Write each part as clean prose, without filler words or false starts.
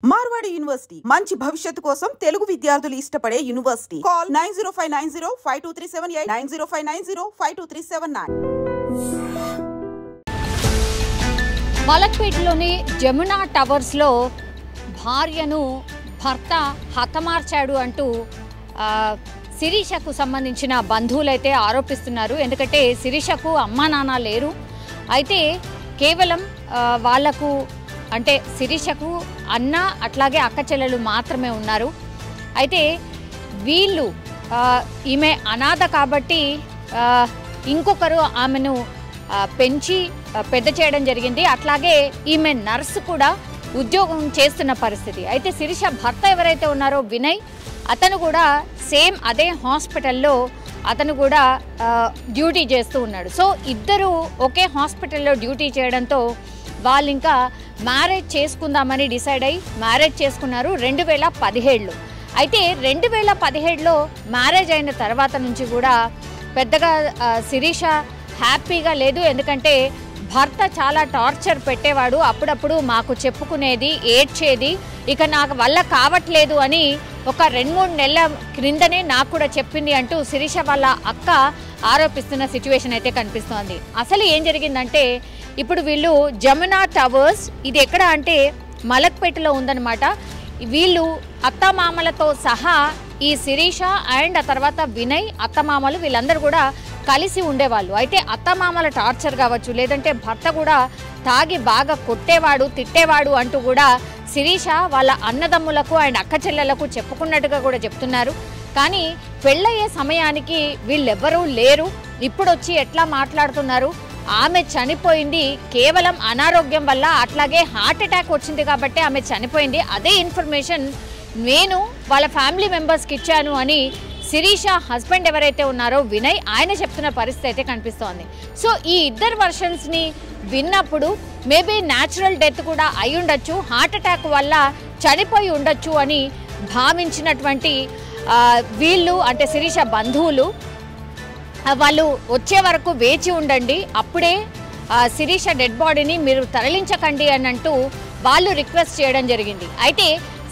Marwadi university మంచి భవిష్యత్తు కోసం తెలుగు విద్యార్థులు ఇష్టపడే యూనివర్సిటీ. కాల్ 9059052378 9059052379. మలక్పేటలోని జమునా టవర్స్ లో భార్యను భర్త హతమార్చాడు అంటూ శిరీషకు సంబంధించిన బంధువులైతే ఆరోపిస్తున్నారు. ఎందుకంటే శిరీషకు అమ్మా నాన్న లేరు. అయితే కేవలం వాళ్లకు అంటే శిరీషకు అన్న అట్లాగే అక్క చెల్లెలు మాత్రమే ఉన్నారు. అయితే వీళ్ళు ఈమె అనాథ కాబట్టి ఇంకొకరు ఆమెను పెంచి పెద్ద చేయడం జరిగింది. అట్లాగే ఈమె నర్సు కూడా ఉద్యోగం చేస్తున్న పరిస్థితి. అయితే శిరీష భర్త ఎవరైతే ఉన్నారో వినయ్, అతను కూడా సేమ్ అదే హాస్పిటల్లో అతను కూడా డ్యూటీ చేస్తూ ఉన్నాడు. సో ఇద్దరు ఒకే హాస్పిటల్లో డ్యూటీ చేయడంతో వాళ్ళు ఇంకా మ్యారేజ్ చేసుకుందామని డిసైడ్ అయ్యి మ్యారేజ్ చేసుకున్నారు 2017లో. అయితే 2017లో మ్యారేజ్ అయిన తర్వాత నుంచి కూడా పెద్దగా శిరీష హ్యాపీగా లేదు. ఎందుకంటే భర్త చాలా టార్చర్ పెట్టేవాడు. అప్పుడప్పుడు మాకు చెప్పుకునేది, ఏడ్చేది. ఇక నాకు వల్ల కావట్లేదు అని ఒక 2-3 నెలల క్రిందనే నాకు కూడా చెప్పింది అంటూ శిరీష వాళ్ళ అక్క ఆరోపిస్తున్న సిచ్యువేషన్ అయితే కనిపిస్తోంది. అసలు ఏం జరిగిందంటే ఇప్పుడు వీళ్ళు జమునా టవర్స్, ఇది ఎక్కడ అంటే మలక్పేటలో ఉందన్నమాట. వీళ్ళు అత్తమామలతో సహా ఈ శిరీష అండ్ ఆ తర్వాత వినయ్ అత్తమామలు వీళ్ళందరూ కూడా కలిసి ఉండేవాళ్ళు. అయితే అత్తమామల టార్చర్ కావచ్చు, లేదంటే భర్త కూడా తాగి బాగా కొట్టేవాడు, తిట్టేవాడు అంటూ కూడా శిరీష వాళ్ళ అన్నదమ్ములకు అండ్ అక్క చెల్లెలకు చెప్పుకున్నట్టుగా కూడా చెప్తున్నారు. కానీ పెళ్ళయ్యే సమయానికి వీళ్ళెవ్వరూ లేరు. ఇప్పుడు వచ్చి ఎట్లా మాట్లాడుతున్నారు, ఆమె చనిపోయింది కేవలం అనారోగ్యం వల్ల, అట్లాగే హార్ట్ అటాక్ వచ్చింది కాబట్టి ఆమె చనిపోయింది. అదే ఇన్ఫర్మేషన్ నేను వాళ్ళ ఫ్యామిలీ మెంబర్స్కి ఇచ్చాను అని శిరీష హస్బెండ్ ఎవరైతే ఉన్నారో వినయ్, ఆయన చెప్తున్న పరిస్థితి అయితే కనిపిస్తోంది. సో ఈ ఇద్దరు వర్షన్స్ని విన్నప్పుడు మేబీ న్యాచురల్ డెత్ కూడా అయి ఉండొచ్చు, హార్ట్ అటాక్ వల్ల చనిపోయి ఉండొచ్చు అని భావించినటువంటి వీళ్ళు అంటే శిరీష బంధువులు వాళ్ళు వచ్చే వరకు వేచి ఉండండి, అప్పుడే శిరీష డెడ్ బాడీని మీరు తరలించకండి అని అంటూ వాళ్ళు రిక్వెస్ట్ చేయడం జరిగింది. అయితే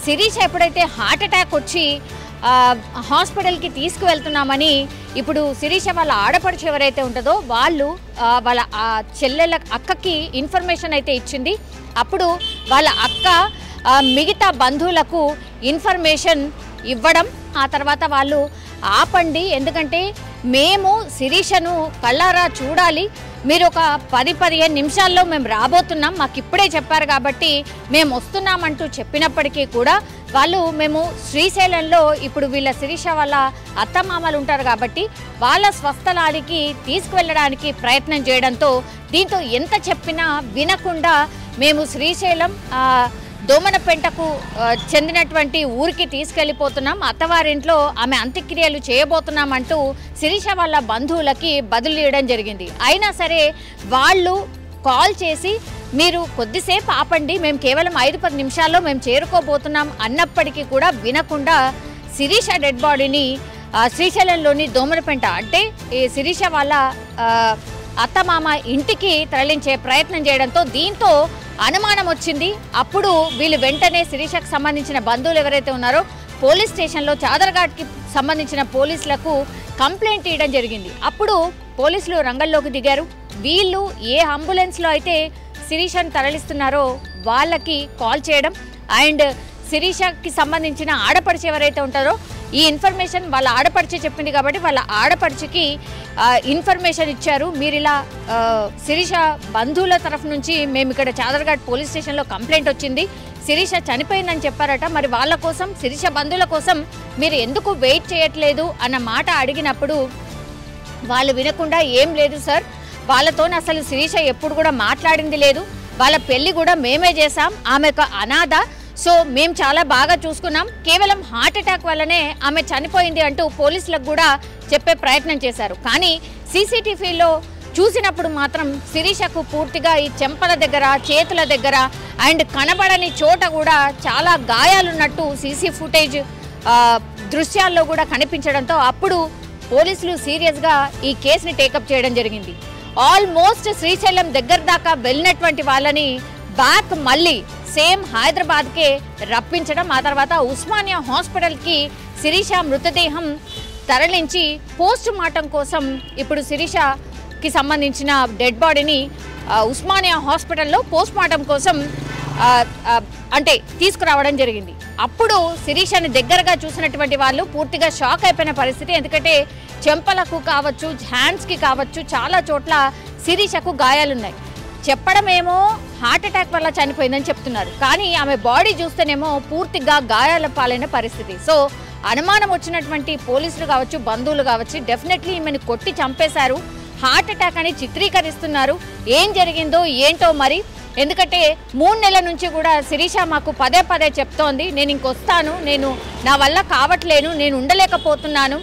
శిరీష ఎప్పుడైతే హార్ట్ అటాక్ వచ్చి హాస్పిటల్కి తీసుకువెళ్తున్నామని ఇప్పుడు శిరీష వాళ్ళ ఆడపడుచు ఎవరైతే ఉంటుందో వాళ్ళు వాళ్ళ చెల్లెల అక్కకి ఇన్ఫర్మేషన్ అయితే ఇచ్చింది. అప్పుడు వాళ్ళ అక్క మిగతా బంధువులకు ఇన్ఫర్మేషన్ ఇవ్వడం, ఆ తర్వాత వాళ్ళు ఆపండి, ఎందుకంటే మేము శిరీషను కళ్ళారా చూడాలి, మీరు ఒక 10-15 నిమిషాల్లో మేము రాబోతున్నాం, మాకు ఇప్పుడే చెప్పారు కాబట్టి మేము వస్తున్నామంటూ చెప్పినప్పటికీ కూడా వాళ్ళు మేము శ్రీశైలంలో ఇప్పుడు వీళ్ళ శిరీష వాళ్ళ అత్తమామలు ఉంటారు కాబట్టి వాళ్ళ స్వస్థలానికి తీసుకువెళ్ళడానికి ప్రయత్నం చేయడంతో దీంతో ఎంత చెప్పినా వినకుండా మేము శ్రీశైలం దోమనపెంటకు చెందినటువంటి ఊరికి తీసుకెళ్ళిపోతున్నాం, అత్తవారింట్లో ఆమె అంత్యక్రియలు చేయబోతున్నాం అంటూ శిరీష వాళ్ళ బంధువులకి బదులు ఇవ్వడం జరిగింది. అయినా సరే వాళ్ళు కాల్ చేసి మీరు కొద్దిసేపు ఆపండి, మేము కేవలం 5-10 నిమిషాల్లో మేము చేరుకోబోతున్నాం అన్నప్పటికీ కూడా వినకుండా శిరీష డెడ్ బాడీని శ్రీశైలంలోని దోమనపెంట అంటే ఈ శిరీష వాళ్ళ అత్తమామ ఇంటికి తరలించే ప్రయత్నం చేయడంతో దీంతో అనుమానం వచ్చింది. అప్పుడు వీళ్ళు వెంటనే శిరీషకు సంబంధించిన బంధువులు ఎవరైతే ఉన్నారో పోలీస్ స్టేషన్లో చాదర్ఘాట్కి సంబంధించిన పోలీసులకు కంప్లైంట్ ఇవ్వడం జరిగింది. అప్పుడు పోలీసులు రంగంలోకి దిగారు. వీళ్ళు ఏ అంబులెన్స్లో అయితే శిరీషను తరలిస్తున్నారో వాళ్ళకి కాల్ చేయడం అండ్ శిరీషకి సంబంధించిన ఆడపడిచి ఎవరైతే ఉంటారో ఈ ఇన్ఫర్మేషన్ వాళ్ళ ఆడపడిచి చెప్పింది కాబట్టి వాళ్ళ ఆడపడిచికి ఇన్ఫర్మేషన్ ఇచ్చారు. మీరు ఇలా శిరీష బంధువుల తరఫు నుంచి మేము ఇక్కడ చాదర్ఘాట్ పోలీస్ స్టేషన్లో కంప్లైంట్ వచ్చింది, శిరీష చనిపోయిందని చెప్పారట, మరి వాళ్ళ కోసం శిరీష బంధువుల కోసం మీరు ఎందుకు వెయిట్ చేయట్లేదు అన్న మాట అడిగినప్పుడు వాళ్ళు వినకుండా ఏం లేదు సార్, వాళ్ళతో అసలు శిరీష ఎప్పుడు కూడా మాట్లాడింది లేదు, వాళ్ళ పెళ్లి కూడా మేమే చేసాం, ఆమె ఒక అనాథ, సో మేము చాలా బాగా చూసుకున్నాం, కేవలం హార్ట్ అటాక్ వల్లనే ఆమె చనిపోయింది అంటూ పోలీసులకు కూడా చెప్పే ప్రయత్నం చేశారు. కానీ సీసీటీవీలో చూసినప్పుడు మాత్రం శిరీషకు పూర్తిగా ఈ చెంపల దగ్గర, చేతుల దగ్గర అండ్ కనబడని చోట కూడా చాలా గాయాలున్నట్టు సీసీ ఫుటేజ్ దృశ్యాల్లో కూడా కనిపించడంతో అప్పుడు పోలీసులు సీరియస్గా ఈ కేసుని టేకప్ చేయడం జరిగింది. ఆల్మోస్ట్ శ్రీశైలం దగ్గర దాకా వెళ్ళినటువంటి వాళ్ళని బ్యాక్ మళ్ళీ సేమ్ హైదరాబాద్కే రప్పించడం, ఆ తర్వాత ఉస్మానియా హాస్పిటల్కి శిరీష మృతదేహం తరలించి పోస్ట్ మార్టం కోసం ఇప్పుడు శిరీషకి సంబంధించిన డెడ్ బాడీని ఉస్మానియా హాస్పిటల్లో పోస్ట్ మార్టం కోసం అంటే తీసుకురావడం జరిగింది. అప్పుడు శిరీషని దగ్గరగా చూసినటువంటి వాళ్ళు పూర్తిగా షాక్ అయిపోయిన పరిస్థితి. ఎందుకంటే చెంపలకు కావచ్చు, హ్యాండ్స్కి కావచ్చు, చాలా చోట్ల శిరీషకు గాయాలున్నాయి. చెప్పడమేమో హార్ట్ అటాక్ వల్ల చనిపోయిందని చెప్తున్నారు, కానీ ఆమె బాడీ చూస్తేనేమో పూర్తిగా గాయాల పాలైన పరిస్థితి. సో అనుమానం వచ్చినటువంటి పోలీసులు కావచ్చు, బంధువులు కావచ్చు, డెఫినెట్లీ ఈమెను కొట్టి చంపేశారు, హార్ట్ అటాక్ అని చిత్రీకరిస్తున్నారు. ఏం జరిగిందో ఏంటో మరి. ఎందుకంటే 3 నెలల నుంచి కూడా శిరీష మాకు పదే పదే చెప్తోంది, నేను ఇంకొస్తాను, నేను నా వల్ల కావట్లేను, నేను ఉండలేకపోతున్నాను,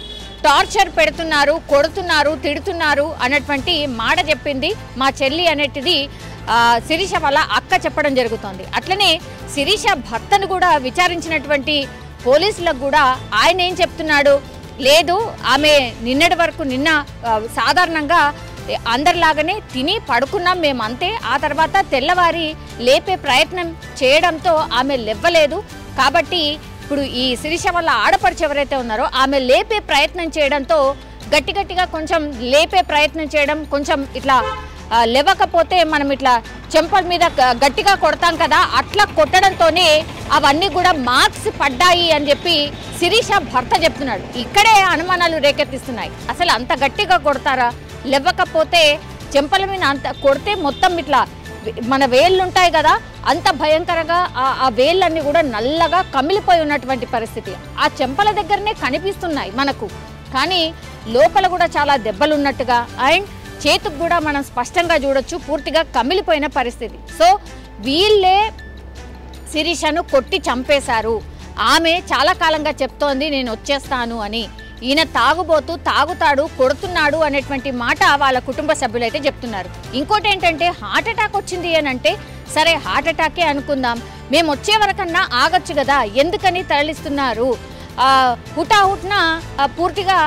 టార్చర్ పెడుతున్నారు, కొడుతున్నారు, తిడుతున్నారు అన్నటువంటి మాట చెప్పింది మా చెల్లి అనేటిది శిరీష వాళ్ళ అక్క చెప్పడం జరుగుతోంది. అట్లనే శిరీష భర్తను కూడా విచారించినటువంటి పోలీసులకు కూడా ఆయన ఏం చెప్తున్నాడు, లేదు ఆమె నిన్నటి వరకు సాధారణంగా అందరిలాగానే తిని పడుకున్నాం మేమంతే, ఆ తర్వాత తెల్లవారి లేపే ప్రయత్నం చేయడంతో ఆమె లేవలేదు, కాబట్టి ఇప్పుడు ఈ శిరీష వల్ల ఆడపడుచు ఎవరైతే ఉన్నారో ఆమె లేపే ప్రయత్నం చేయడంతో గట్టిగా కొంచెం లేపే ప్రయత్నం చేయడం, కొంచెం ఇట్లా లేవకపోతే మనం ఇట్లా చెంపల మీద గట్టిగా కొడతాం కదా, అట్లా కొట్టడంతోనే అవన్నీ కూడా మార్క్స్ పడ్డాయి అని చెప్పి శిరీష భర్త చెప్తున్నాడు. ఇక్కడే అనుమానాలు రేకెత్తిస్తున్నాయి. అసలు అంత గట్టిగా కొడతారా? లేవకపోతే చెంపల మీద అంత కొడితే మొత్తం ఇట్లా మన వేళ్ళు ఉంటాయి కదా, అంత భయంకరంగా ఆ వేళ్ళన్నీ కూడా నల్లగా కమిలిపోయి ఉన్నటువంటి పరిస్థితి ఆ చెంపల దగ్గరనే కనిపిస్తున్నాయి మనకు, కానీ లోపల కూడా చాలా దెబ్బలు ఉన్నట్టుగా అండ్ చేతుకు కూడా మనం స్పష్టంగా చూడొచ్చు పూర్తిగా కమిలిపోయిన పరిస్థితి. సో వీళ్ళే శిరీషను కొట్టి చంపేశారు. ఆమె చాలా కాలంగా చెప్తోంది నేను వచ్చేస్తాను అని. ఈయన తాగుతాడు, కొడుతున్నాడు అనేటువంటి మాట వాళ్ళ కుటుంబ సభ్యులైతే చెప్తున్నారు. ఇంకోటి ఏంటంటే హార్ట్ అటాక్ వచ్చింది అని అంటే సరే హార్ట్ అటాకే అనుకుందాం, మేము వచ్చే వరకన్నా ఆగొచ్చు కదా, ఎందుకని తరలిస్తున్నారు? హుటాహుట్న పూర్తిగా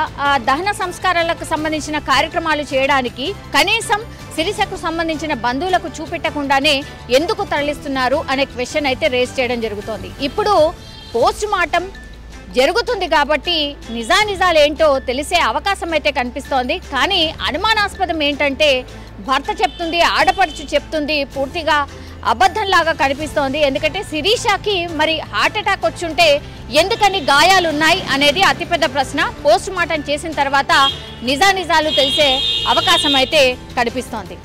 దహన సంస్కారాలకు సంబంధించిన కార్యక్రమాలు చేయడానికి కనీసం శిరీషకు సంబంధించిన బంధువులకు చూపెట్టకుండానే ఎందుకు తరలిస్తున్నారు అనే క్వశ్చన్ అయితే రేస్ చేయడం జరుగుతోంది. ఇప్పుడు పోస్ట్ మార్టం జరుగుతుంది కాబట్టి నిజాలు ఏంటో తెలిసే అవకాశం అయితే కనిపిస్తోంది. కానీ అనుమానాస్పదం ఏంటంటే భర్త చెప్తుంది, ఆడపడుచు చెప్తుంది, పూర్తిగా అబద్ధంలాగా కనిపిస్తోంది. ఎందుకంటే శిరీషకి మరి హార్ట్ అటాక్ వచ్చుంటే ఎందుకని గాయాలున్నాయి అనేది అతిపెద్ద ప్రశ్న. పోస్ట్ మార్టం చేసిన తర్వాత నిజాలు తెలిసే అవకాశం అయితే కనిపిస్తోంది.